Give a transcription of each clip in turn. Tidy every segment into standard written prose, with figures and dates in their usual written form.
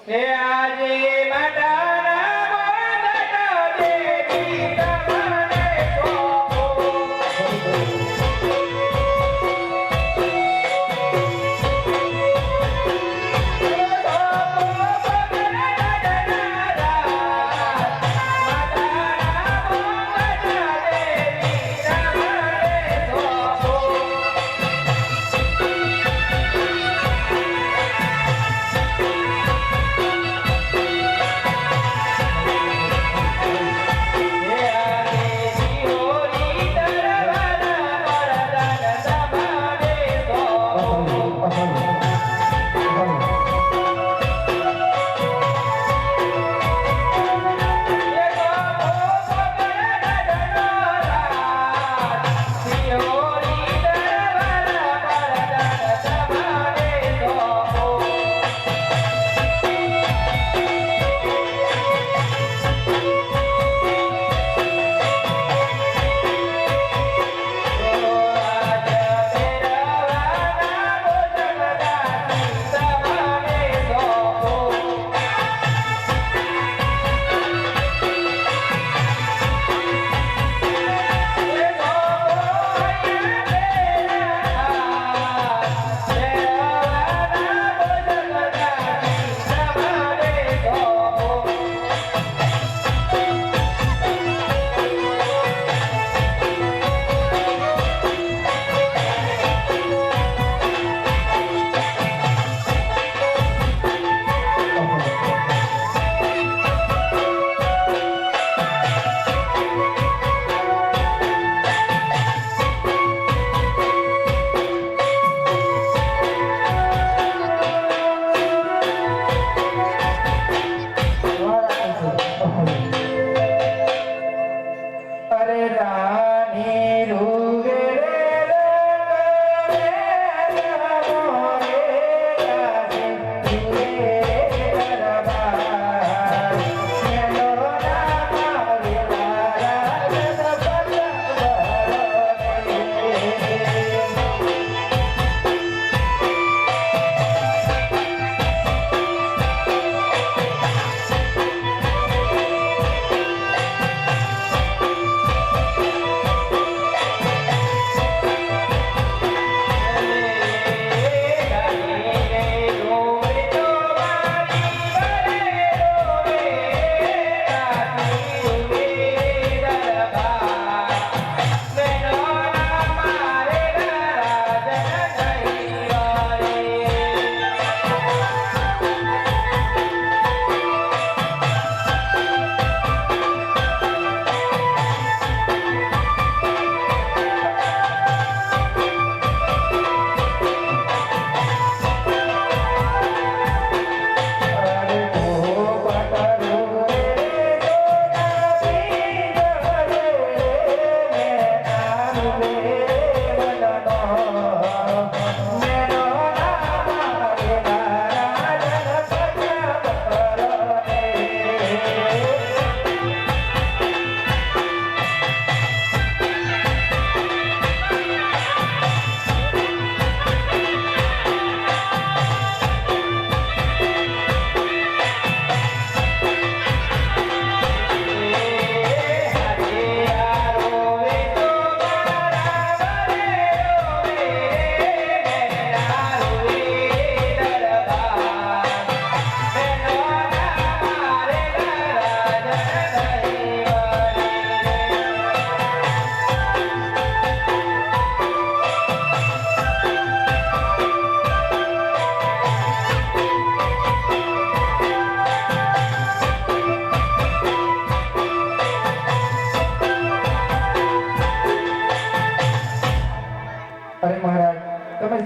હે આજે મટાના મોદક દેવી તમને સોંપો.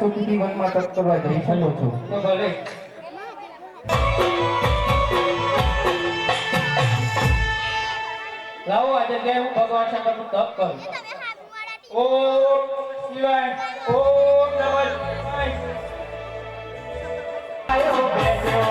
સુખી વનમાં તપ કરવા જઈ શકો છો. તો ભલે. લાવો આજે કે હું ભગવાન શંકરનું તપ કરું. ઓમ શિવાય, ઓમ નમઃ શિવાય. આયો બેઠો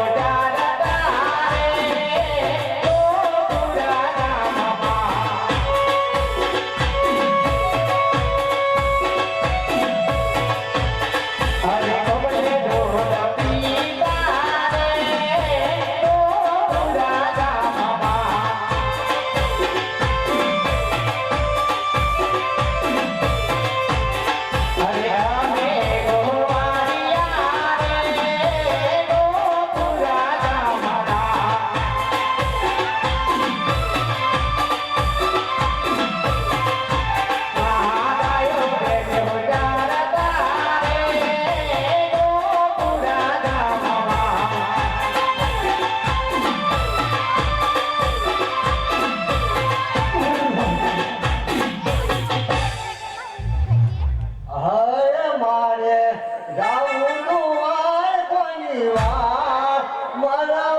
ભગવાનની વાત મારા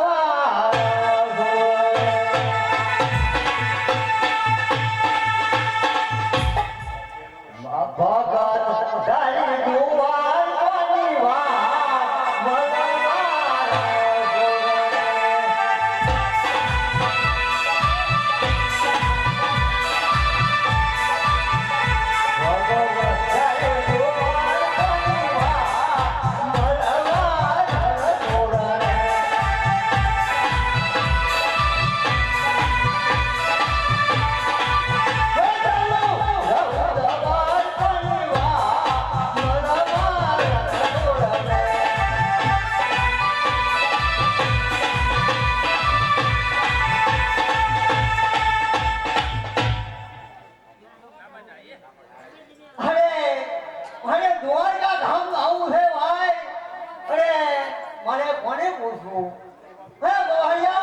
ભગત તારી દુઆની વાત મારે દ્વારકા ધામ આવું છે ભાઈ. અરે મારે કોને પૂછવું? હે ભાઈઓ,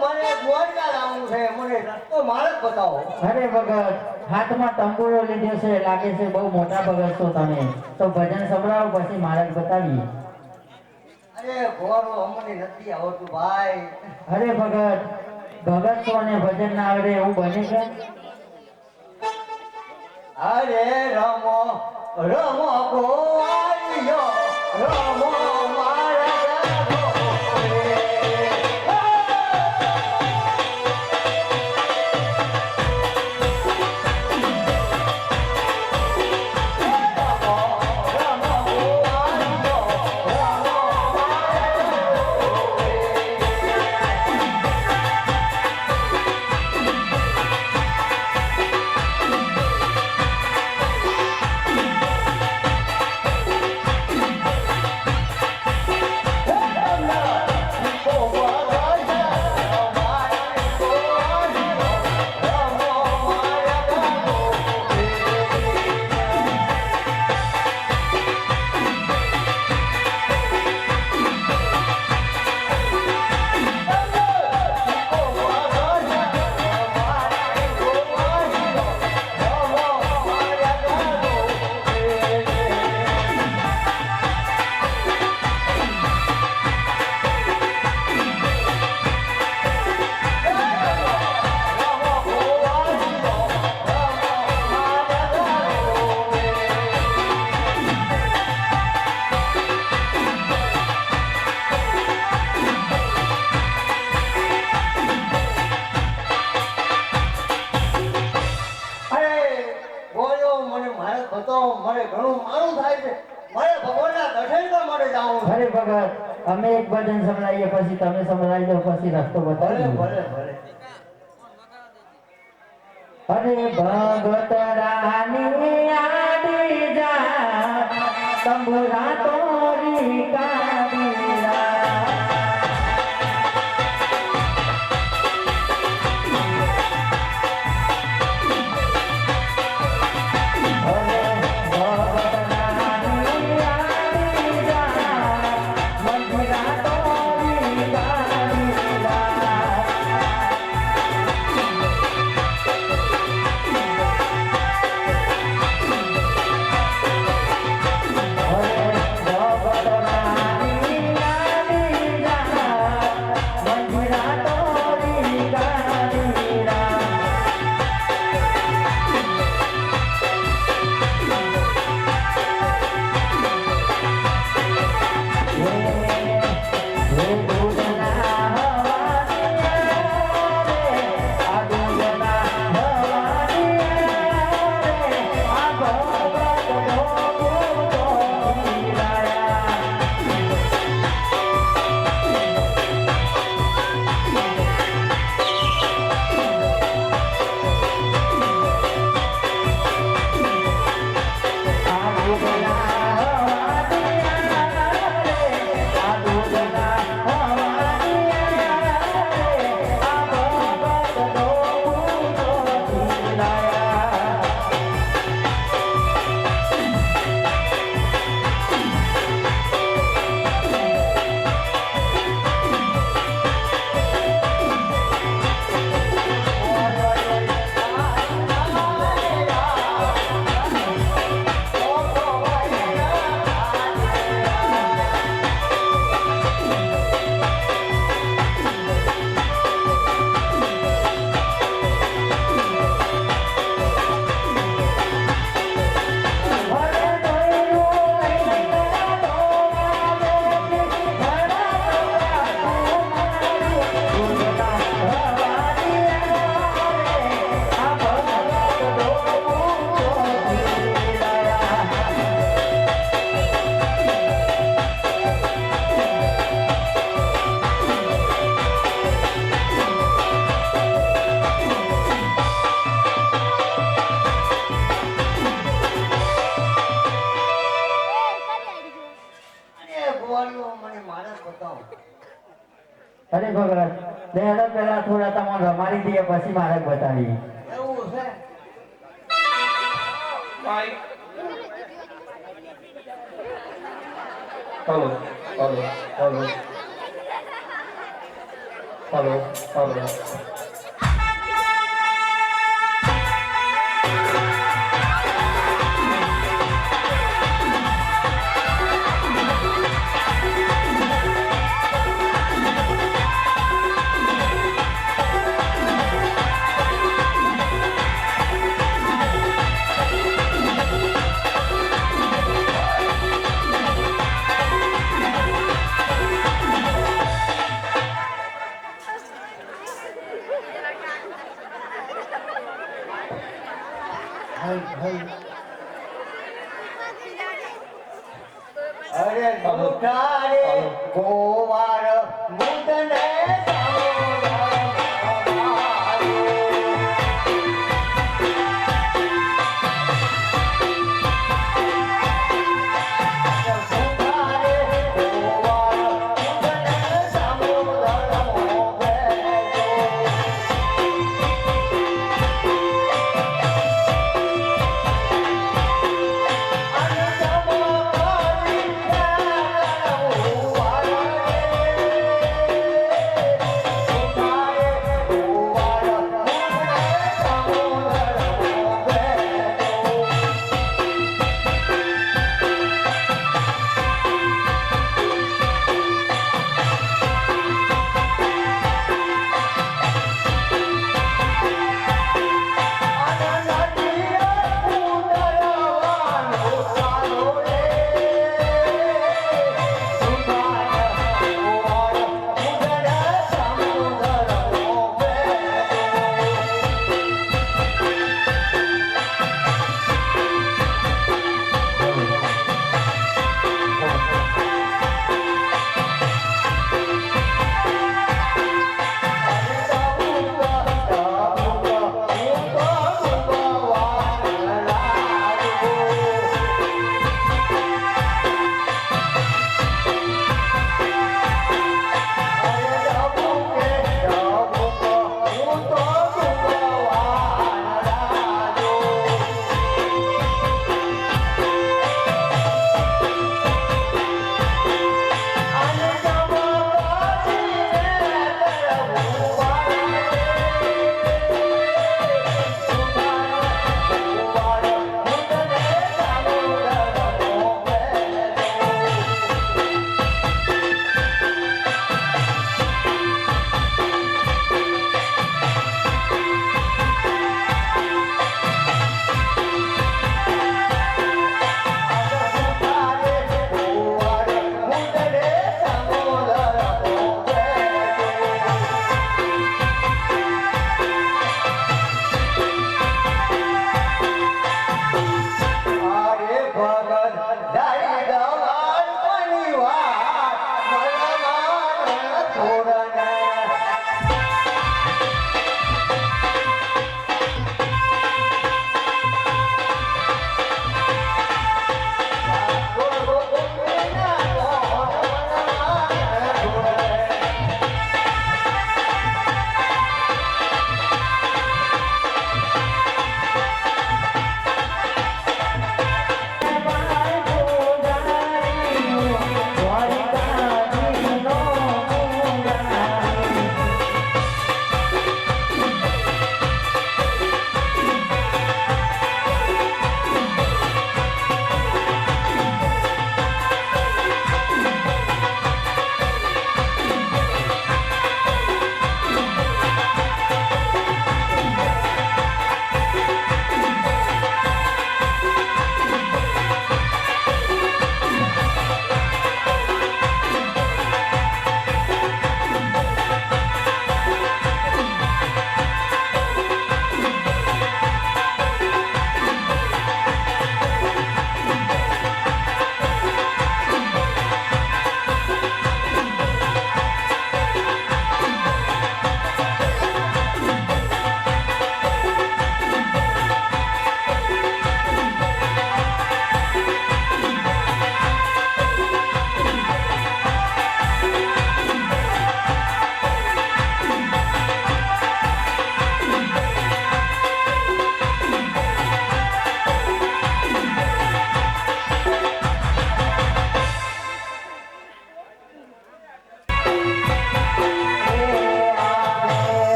મને દ્વારકા જવું છે, મને રસ્તો મારે જ બતાવો. અરે ભગત, હાથમાં તંબુરો લીધો છે, લાગે છે બહુ મોટા ભગત છો તમે. તો ભજન સંભળાવો, પછી મારે જ બતાવીએ. અરે ગોરો અમને નથી આવડતું ભાઈ. અરે ભગત, ભગત છો અને ભજન ના આવડે એવું બને છે? અરે રમો રમો ગોવાળીઓ, રમો મારા ગોરે. મને ઘણું મારું થાય છે. મારે ભગવાનના દર્શન કરવા માટે જાવું છે. અરે ભગત, અમે એક ભજન સંભળાવીએ, પછી તમે સંભળાવી દો, પછી રસ્તો ભલે બતાવી. ભલે ભલે. અરે ભગત રાની આડી જા, તંબુરા તોરી કાઢી જા. ગોવાળીઓ મને મારા બતાવો. અરે ભગત લેડો પેલા થોડા તમને રમાડી દઈએ પછી મારે બતાવી. એવું છે. ભાઈ hello hello hello hello hello અરે ગોઠારે ગોવાર મુદને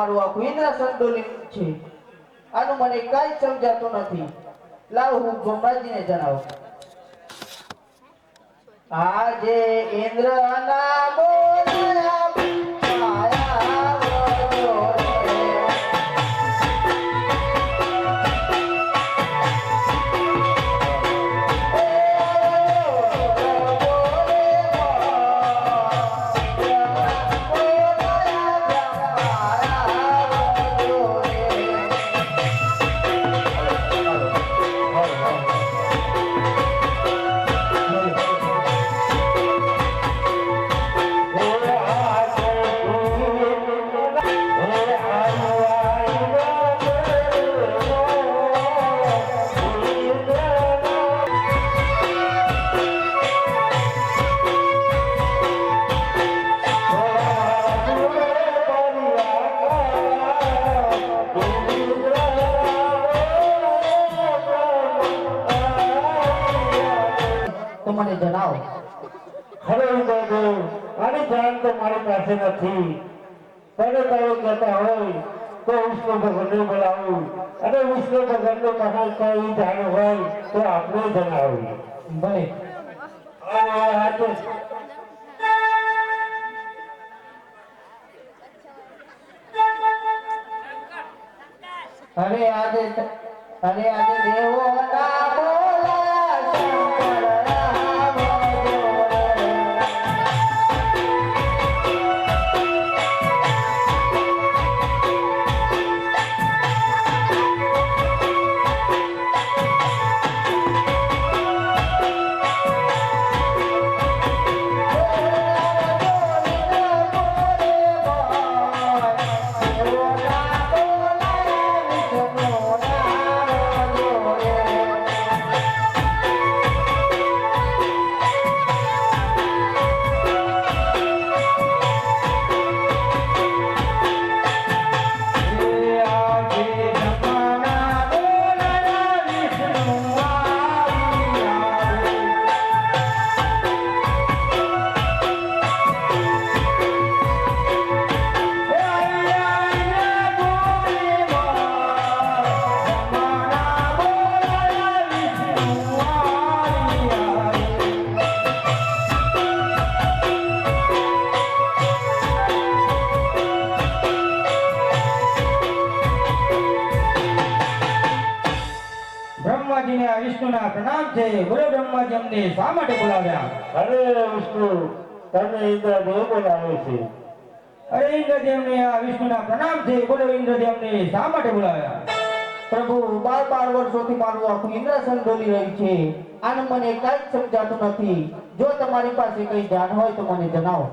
મારું આખું ઇન્દ્રાસન ડોલી છે. આનું મને કઈ સમજાતું નથી. લાવ હું બ્રહ્માજીને જણાવું. આજે ઇન્દ્રના બોલ્યા માયા વરો રે. તો મને જણાવો. હવે બાબુ આની જાણ તો મારી પાસે નથી. તને તારે કહેતા હોય તો વિષ્ણુ ભગવાનને બોલાવું અને વિષ્ણુ ભગવાનનો પાસે કઈ જાણ હોય તો આપણે જણાવીએ. ભલે. અરે આજે દેવોના બોલા શંકર રામ જોડે. બ્રહ્માજીને આ વિષ્ણુના પ્રણામ છે. બોલો બ્રહ્માજી અમને શા માટે બોલાવ્યા? અરે વિષ્ણુ તને ઇન્દ્રદેવ બોલાવે છે. અરે ઇન્દ્રદેવને આ વિષ્ણુના પ્રણામ છે. બોલો ઇન્દ્રદેવને શા માટે બોલાવ્યા? પ્રભુ 12 વર્ષોથી મારું આખું ઇન્દ્રાસન ડોલી રહ્યું છે. આનું મને કઈ સમજાતું નથી. જો તમારી પાસે કઈ જાણ હોય તો મને જણાવો.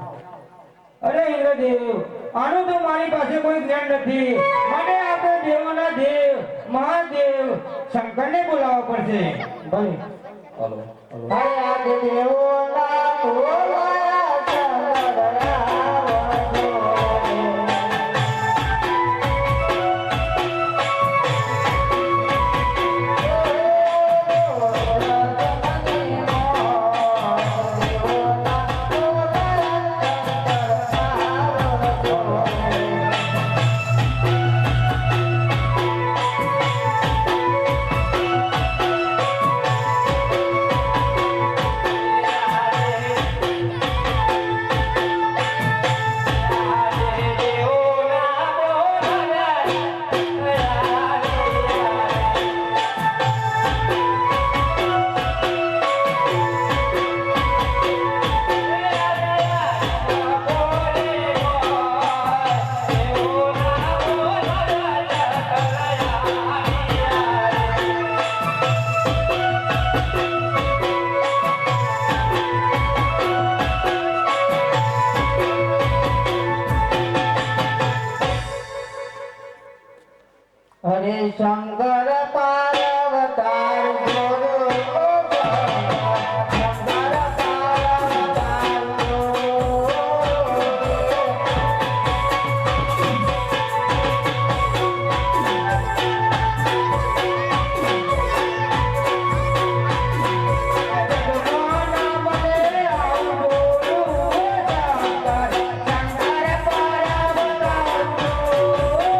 અરે ઇન્દ્રદેવ, આનું તો મારી પાસે કોઈ જ્ઞાન નથી. મને આપણે દેવોના દેવ મહાદેવ શંકરને બોલાવવા પડશે. ભલે. અરે આજે દેવોના બોલા શંકર રામ જોડે. હરે શંકર પાર્વતાર જોડો. શંકર પાર્વતાર જોડો. જગમાના મને આવું બોલું શંકર, શંકર પાર્વતાર જોડો.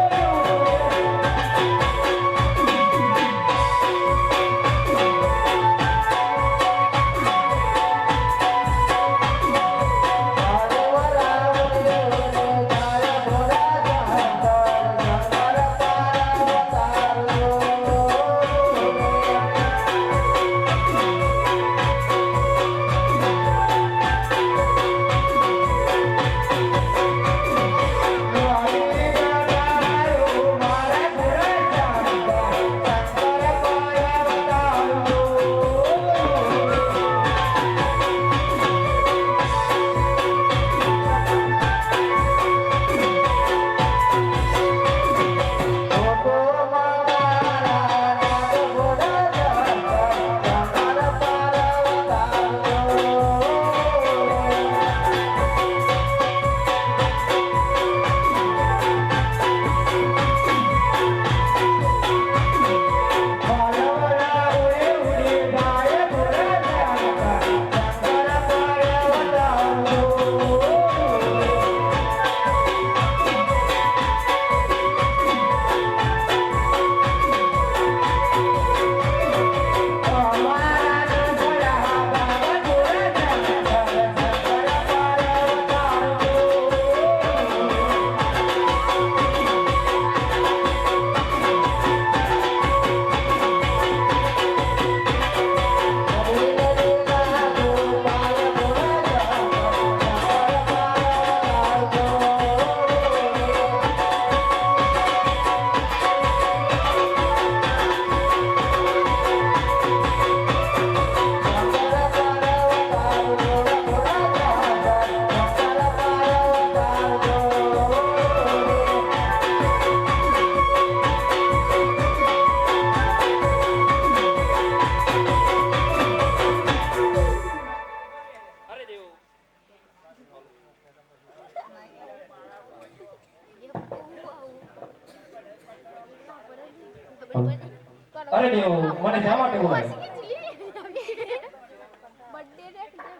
અરે દેવ મને શા માટે બોલાય?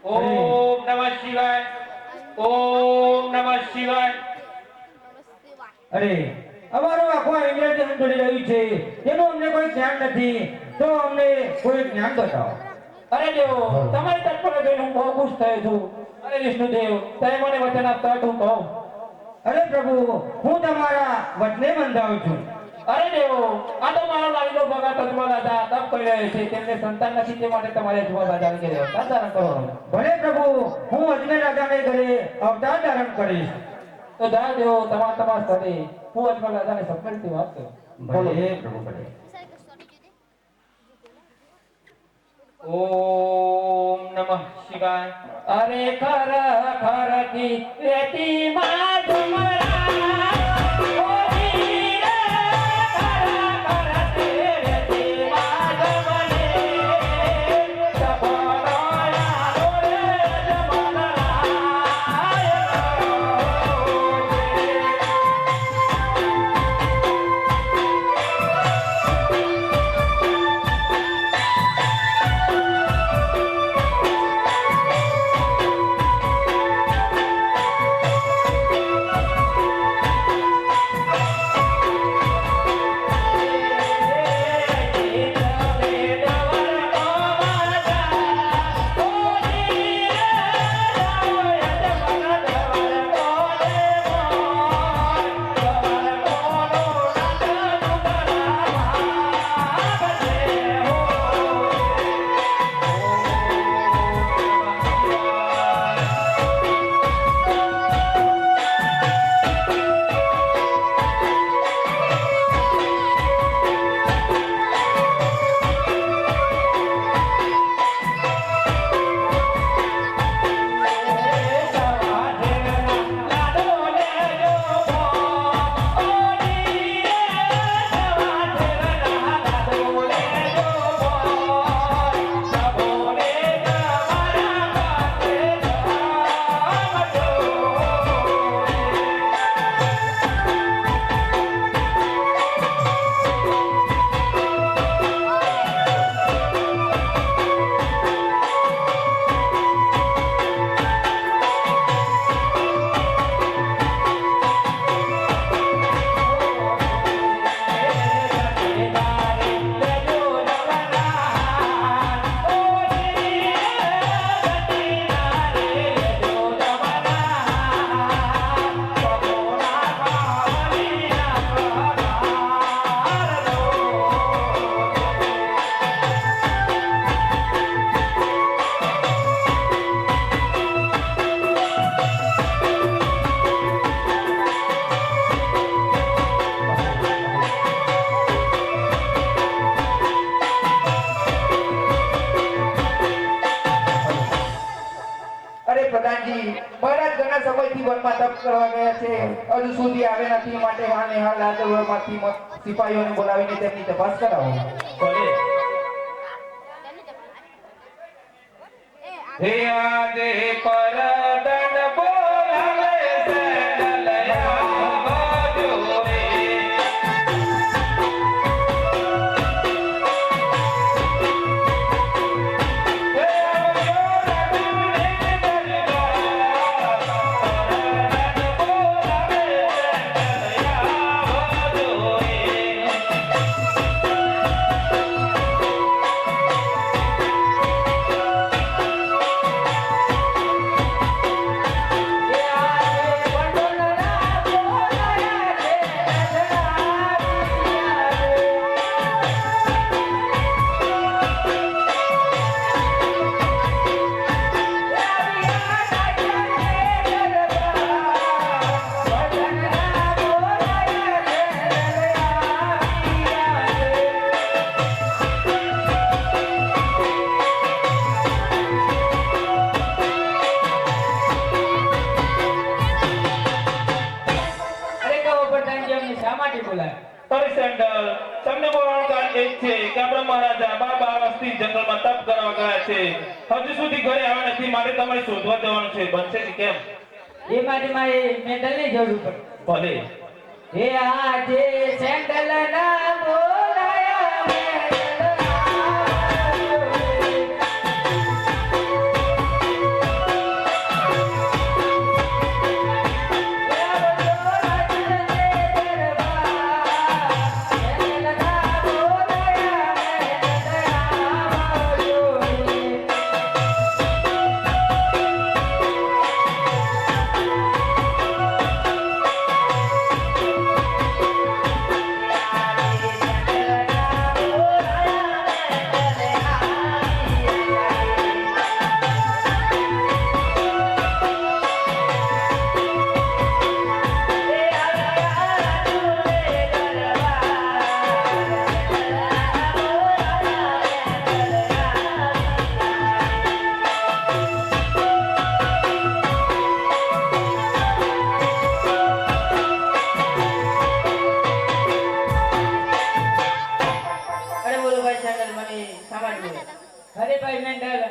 ઓમ નમઃ શિવાય. ઓમ નમઃ શિવાય. અરે અમારું આખું ઇંગ્રેજી સંભળી રહ્યું છે તેનું અમને કોઈ જ્ઞાન નથી, તો અમને કોઈ જ્ઞાન બતાવો. અરે દેવ તમારી તત્પરતા જોઈને હું બહુ ખુશ થયો છું. અરે વિષ્ણુદેવ તમે મને વચન આપતા હોય તો હું કહું. અરે પ્રભુ, હું તમારા વચને બંધાવું છું. અરે દેવ આ તો મારો લાડીલો ભગત અજમલ રાજા તપ કરી રહ્યો છે, તેમને સંતાન નથી તે માટે તમારે અજમલ રાજાને ઘરે અવતાર ધારણ કરો. ભલે પ્રભુ, હું અજમેર રાજાને ઘરે અવતાર ધારણ કરીશ. તો જા દેવ તમારા સ્થળે હું અજમલ રાજાને સપનેથી વાત કરું. ભલે પ્રભુ, ભલે. ઓમ નમઃ શિવાય. અરે ખર ખર કી રેતી માં ડુમરા ઓ વીરે ખર ખર કી રેતી માં ડુમરે સપનાયા રે વનમાં તપ કરવા ગયા છે, હજુ સુધી આવે નથી, માટે હાને હાલ આ દરબારમાંથી સિપાહીઓને બોલાવીને તેમની તપાસ કરાવો. ભલે. હે આજે પરદન બોલાવે સડલયા બાજો રે. તમને બોલાવવાનું કારણ એ જ છે કે આપણા મહારાજા 12 વર્ષથી જંગલમાં તપ કરવા ગયા છે, હજુ સુધી ઘરે આવ્યા નથી, માટે તમારે શોધવા જવાનું છે. બનશે કે કેમ? એ માટે મારે મેડલની જરૂર પડે. ભલે. હે આજે સેન્ડલ ના બોલાયા મેં અરે બોલો ભાઈ સેન્ડલ મને સામાન જોઈએ. અરે ભાઈ મેન્ડલ,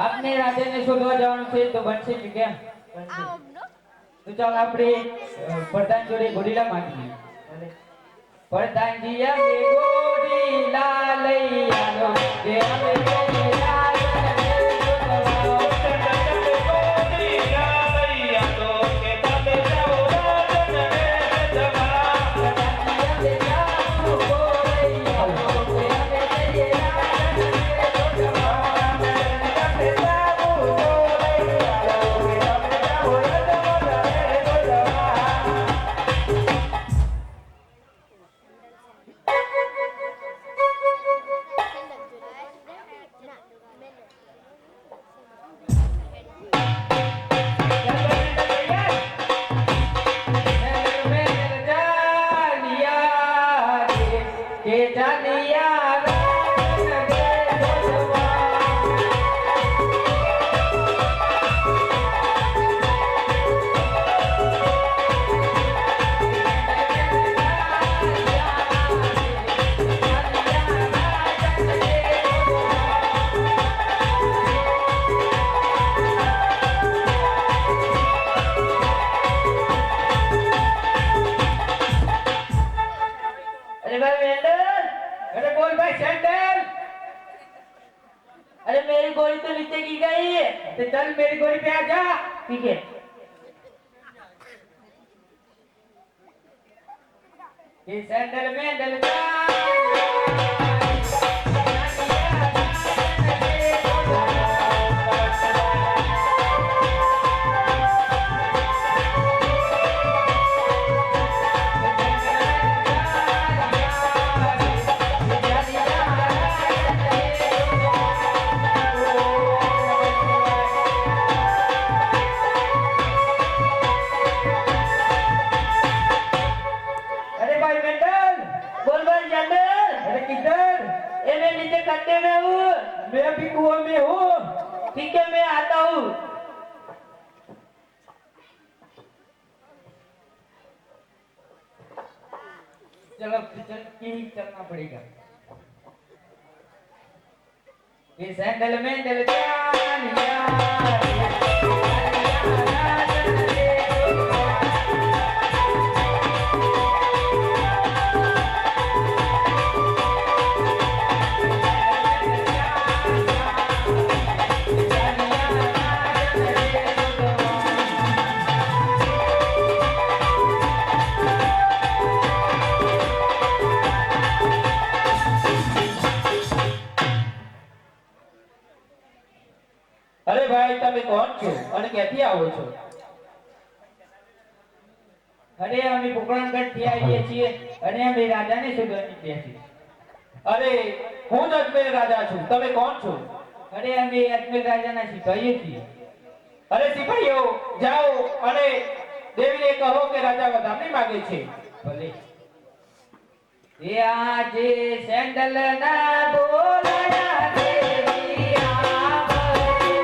આપને રાજાને શોધવા જવાનું છે તો બનશે કે કેમ? બનશે. તો ચાલ આપણે પ્રધાન જોડે ઘોડીલા માંગીએ. ભલે. પ્રધાનજી અમે ઘોડીલા લઈ આલો કે અમે ઘોડીલા तो चल मेरी गोली पे आ जा। ठीक है. ये सैंडल में डल जा। मैं भी कुआं में हूँ। ठीक है मैं आता हूँ. चलो चल के ही चलना पड़ेगा। ये सैंडल में डल जा। અરે ભાઈ તમે કોણ છો અને ક્યાંથી આવો છો? अरे અમે પોકરણગઢ થી આવીએ છીએ અને અમે રાજાને શોધવા નીકળ્યા છીએ. અરે હું જ અજમેર રાજા છું. તમે કોણ છો? અરે અમે અજમેર રાજાના સિપાહીઓ છીએ. અરે સિપાહીઓ જાઓ અને દેવીને કહો કે રાજા વધામણી માંગે છે. ભલે. એ આજે સેન્ડલ ના બોલાયા દેવી આવજો.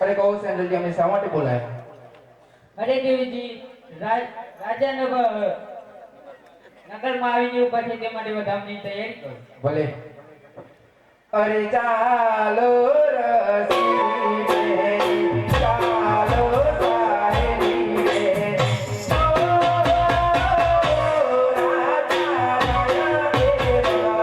અરે કહો સેન્ડલજી અમે શા માટે બોલાયા? અરે દેવીજી રાજાનગર નગરમાં આવીને ઉભા છે તે માટે વધામણી તૈયારી કરો. ભલે. અરે ચાલો રસી રે, ચાલો સાહેબી રે, ઓ રાજા રાજા દેવા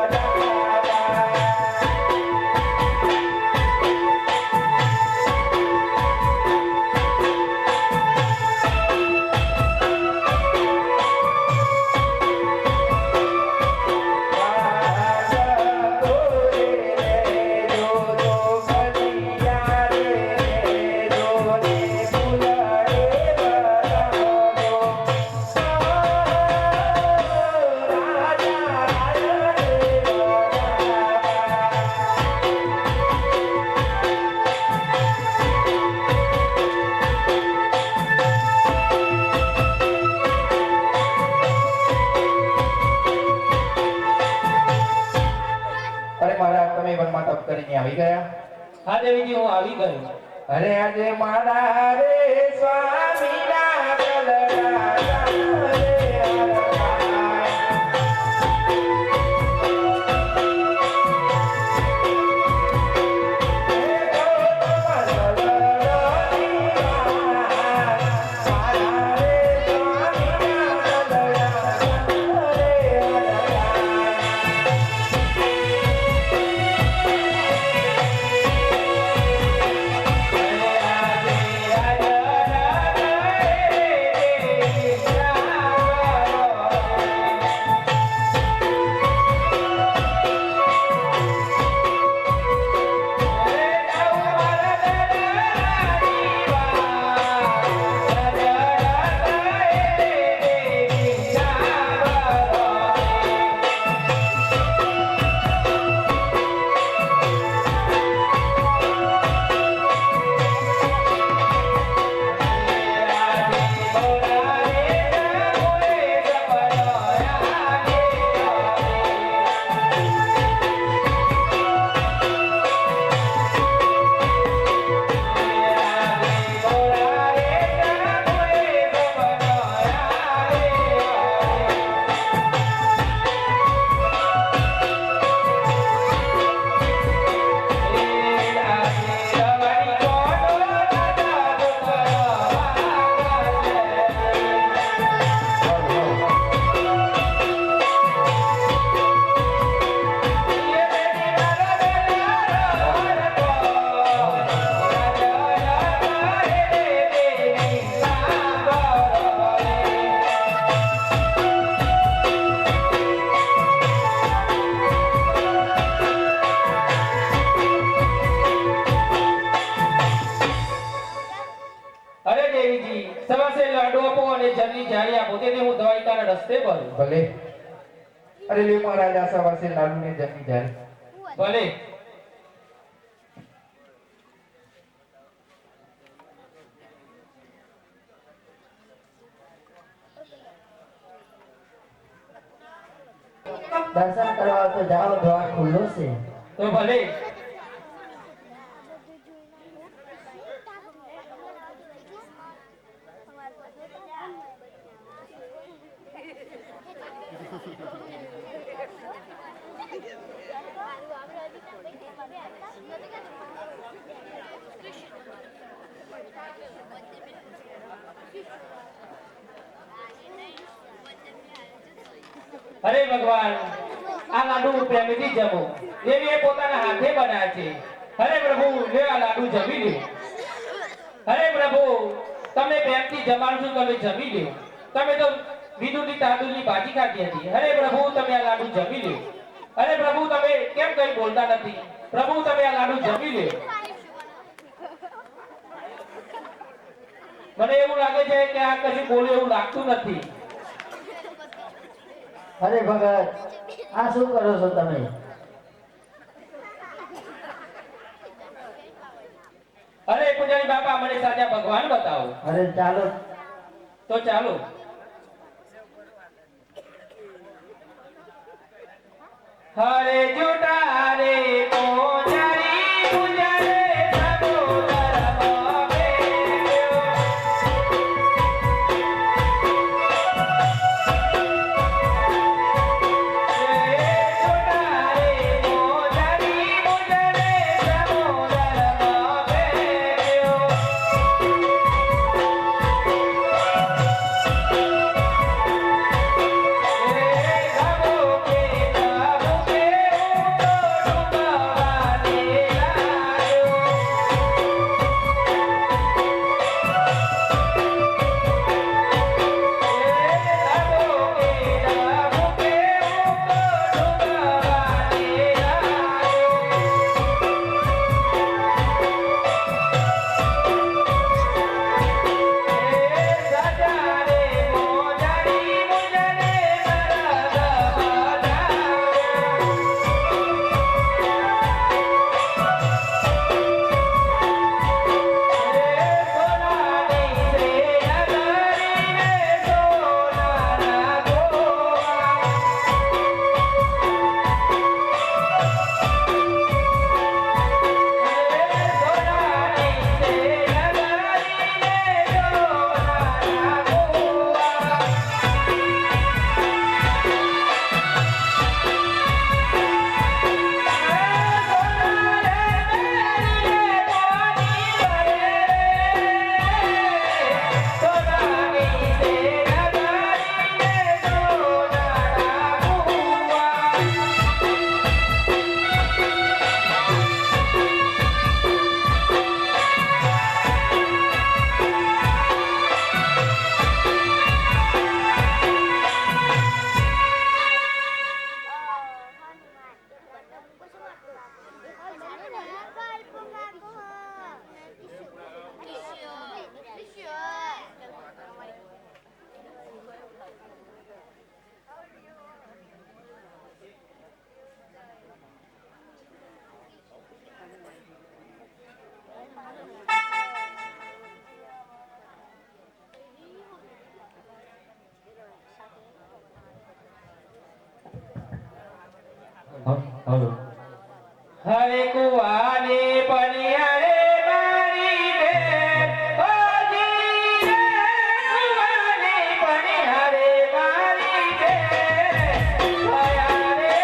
તમે વનમાં તપ કરીને આવી ગયા? હા દેવીજી, હું આવી ગયો. અરે આજે મારા રે સ્વામીના કલરા રે ભલે. અરે લે મહારાજા સવાસે લાલુને જમી જાય. ભલે. દર્શન કરવા તો જાઓ, દ્વાર ખુલ્લો છે. તો ભલે. અરે ભગવાન, આ લાડુ પ્રેમથી જમો. દેવીએ પોતાના હાથે બનાવ્યા છે. અરે પ્રભુ, લે આ લાડુ જમી લે. અરે પ્રભુ, તમે પ્રેમથી જમાડશો, તમે જમી લે. તમે તો વિદુની તાંદુરની ભાજી ખાધી હતી. અરે પ્રભુ, તમે આ લાડુ જમી લે. અરે પ્રભુ, તમે કેમ કઈ બોલતા નથી? પ્રભુ, તમે આ લાડુ જમી લે. મને એવું લાગે છે કે આ કશું બોલે એવું લાગતું નથી. અરે ભગત, આ શું કરો છો તમે? અરે પૂજારી બાપા, મને સાચા ભગવાન બતાવો. અરે ચાલો. તો ચાલો. હરે જુટા રે પૂજારી પૂજારે સબોદરમાં બેઠ્યો. હાલો હરે કુવાને પનિયારે મારી બેન ઓજી રે કુવાને પનિયારે મારી બેન ભયા રે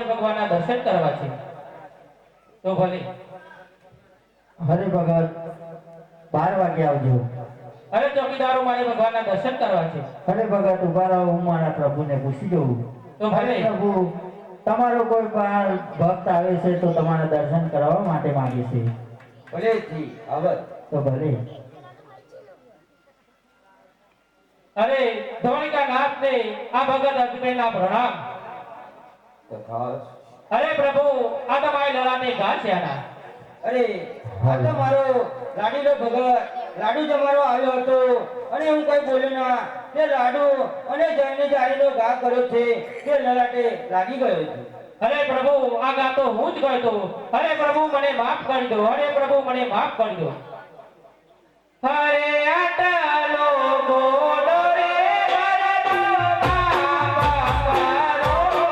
નગર કોન રાણીઓ દર્શન કરવા છે તો ભલે હરે ભગત 12 વાગે આવજો. અરે ચોકીદારો મારે ભગવાનના દર્શન કરવા છે. અરે ભગત ઉભા રહો, હું મારા પ્રભુને પૂછી જોઉં. તો ભલે. અરે પ્રભુ, તમારો કોઈ પણ ભક્ત આવે છે તો તમારા દર્શન કરવા માટે માંગે છે. ભલેથી આવત. તો ભલે. અરે ધોળિકા નાથને આ ભગત અજમેરના પ્રણામ. તથાસ. અરે પ્રભુ, આ તમારી લડાને ઘા છે આના. અરે આ તો મારો લાડીનો ભગત લાડુ જમારો આવ્યો હતો અને હું કઈ બોલ્યો ના તે લાડુ અને જઈને જારીનો ઘા કર્યો છે તે લલાટે લાગી ગયો છે. અરે પ્રભુ, આ ઘા તો હું જ ગયો હતો. અરે પ્રભુ, મને માફ કરી દો. અરે પ્રભુ, મને માફ કરી દો. અરે આટલો બોલો રે મારા બાપા રો રે.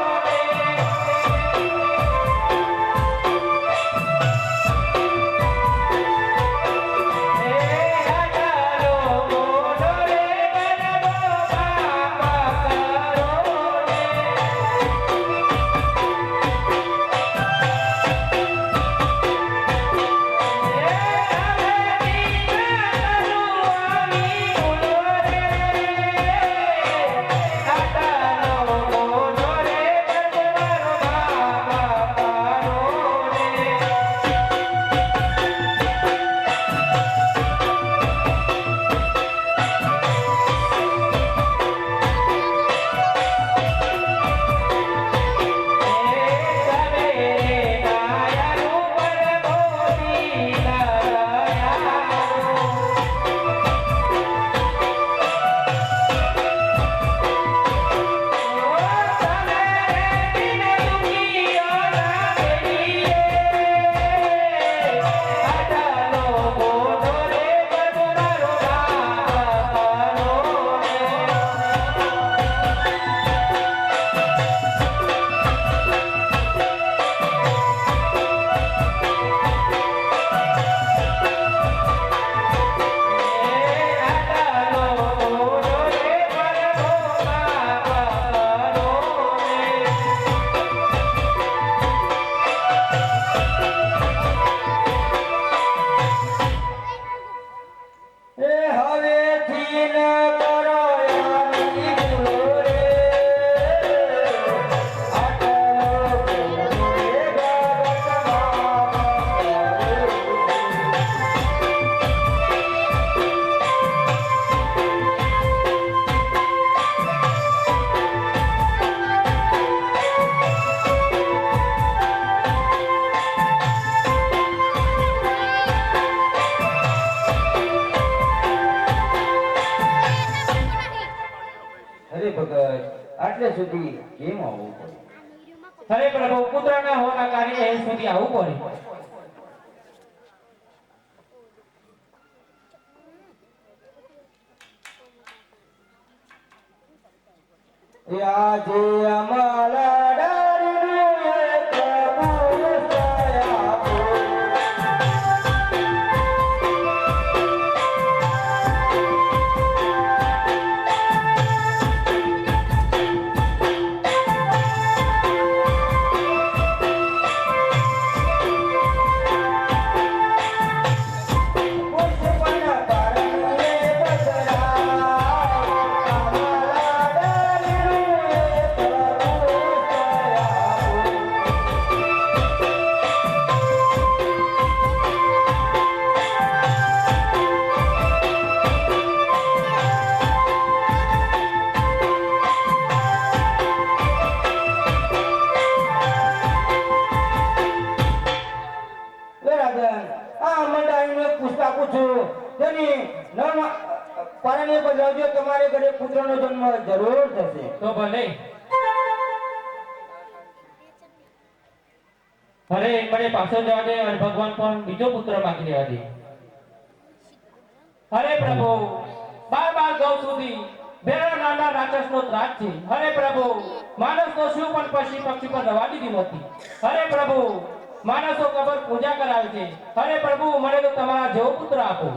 આટલે સુધી કેમ આવવું પડે? અરે પ્રભુ, પુત્રના હોવાના કારણે અહીં સુધી આવવું પડે. આજે અમારા ડાળીનું એ પ્રભુ સયા તમારે ઘરે પુત્રનો જન્મ જરૂર થશે. તો ભલે. અરે મને પાછળ જવા દે અને ભગવાન પણ બીજો પુત્ર માંગી લેવા દે. અરે પ્રભુ, 12 ગૌ સુધી ભેરા નાના રાક્ષસનો ત્રાસ છે. અરે પ્રભુ, માણસનો શું પણ પશુ પક્ષી પર રવા દીધી નથી. અરે પ્રભુ, માણસો કબર પૂજા કરાવે છે. અરે પ્રભુ, મને તો તમારા જેવો પુત્ર આપો.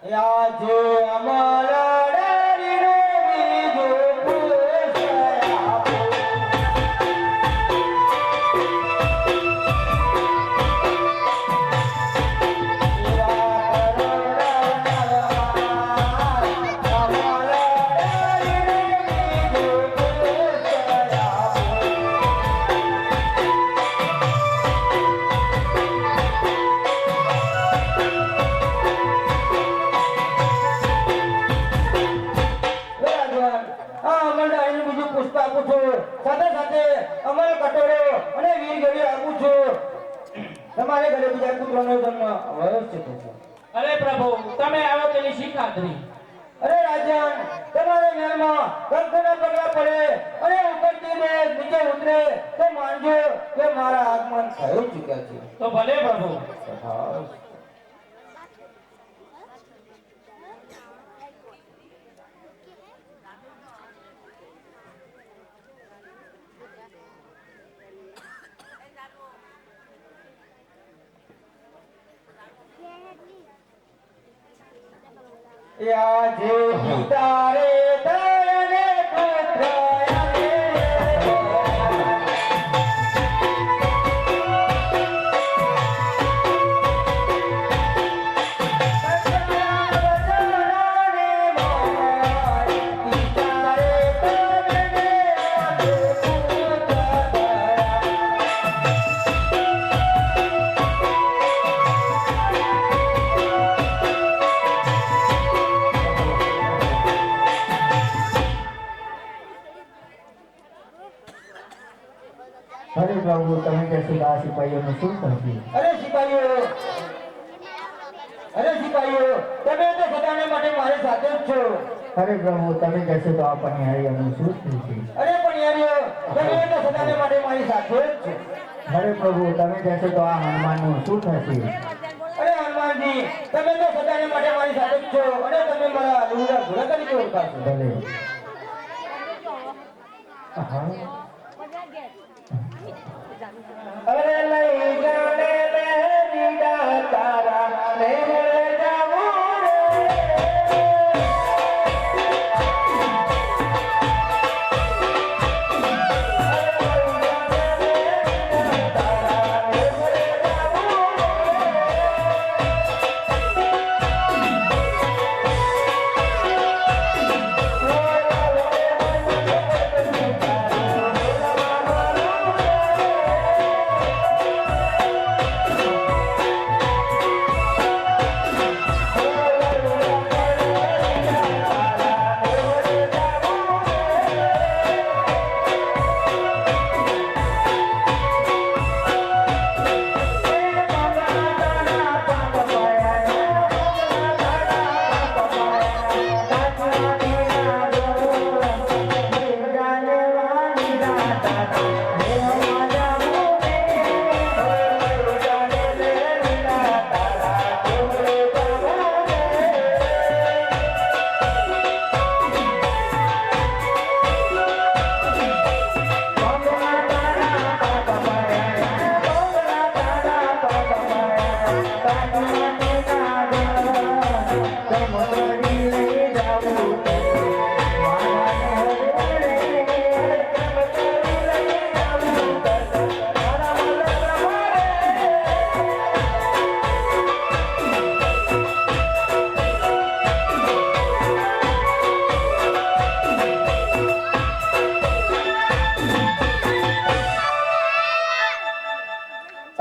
આજે અમારા ડાળીનો બીજો પુત્ર આપો. એવા કરુણા સાથે સાથે અમારે કટોરો અને વીર ગળી આપું છું. તમારે ઘરે બીજા પુત્રનો જન્મ અવશ્ય થશે. અરે પ્રભુ તમે આવો તેની શી ખાતરી? અરે રાજન, તમારે મહેલમાં કંકુના પગલા પડે અને ઉપરથી ને નીચે ઉતરે તો માનજો કે મારા આગમન થઈ ચૂક્યા છે. તો ભલે પ્રભુ. આજે તારે દયાને પુત્ર આવે. અરે પ્રભુ તમે કહેશો તો આ સિપાહીઓનું શું થશે? અરે સિપાહીઓ, તમે તો સદાને માટે મારી સાથે જ છો. અરે પ્રભુ તમે કહેશો તો આ પનિહારીઓનું શું થશે? અરે પણ યારીઓ, તમે તો સદાને માટે મારી સાથે જ છો. અરે પ્રભુ તમે કહેશો તો આ હનુમાનનું શું થશે? અરે હનુમાનજી, તમે તો સદાને માટે મારી સાથે જ છો અને તમે મારા લુગડા ઘોડા તરીકે ઓળખાશો. ભલે. હા. અરે લઈ જાણે મેરીડા તારા મેરે જાવું રે.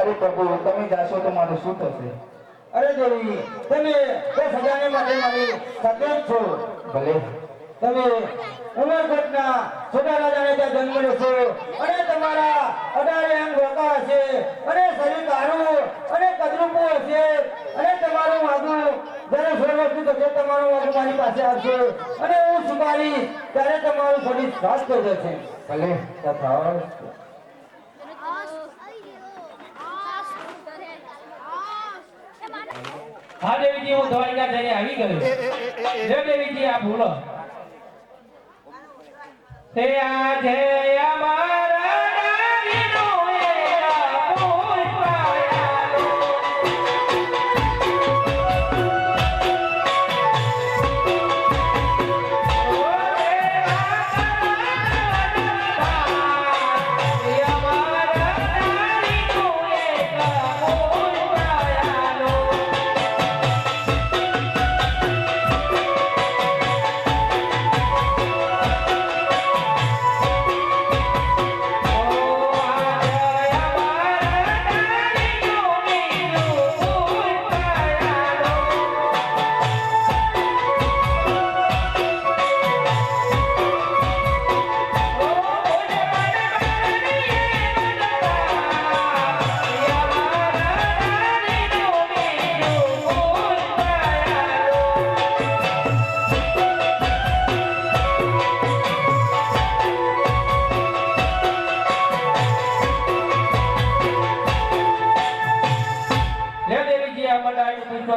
અરે પ્રભુ તમે જાશો તો મારું શું થશે? અરે દેવી, તમે તો સદાને માટે મારી સાથે જ છો. ભલે. તમે ઉમરકોટના છોટા રાજાને ત્યાં જન્મ લેશો અને તમારા 18 અંગ રોકા હશે અને શરીર કાળું અને કદરૂપું હશે અને તમારું માગું જ્યારે 16 વર્ષનું થશે તમારું માગું મારી પાસે આવશે અને હું સ્વીકારીશ ત્યારે તમારું શરીર સ્વસ્થ થઈ જશે. ભલે. તથાસ્તુ. હા દેવીજી હું દ્વારિકા જઈને આવી ગયો. જય દેવીજી આ ભૂલો તે આજે અમારા નારીનો એકા પુષ્પાયાલો. ઓ દેવા અમારા નારીનો એકા પુષ્પાયાલો.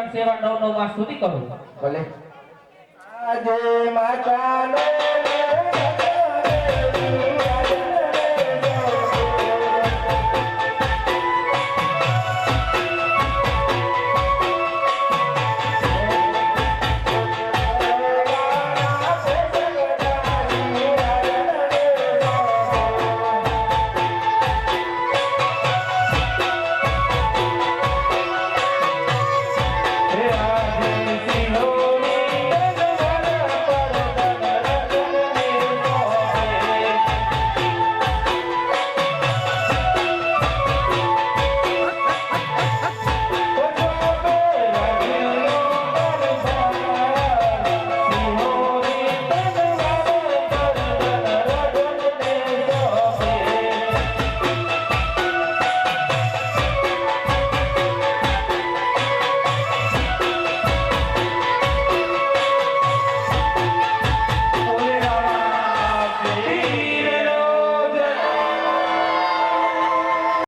ભગવાન સેવા 9 માસ સુધી કરું. ભલે આજે માતાને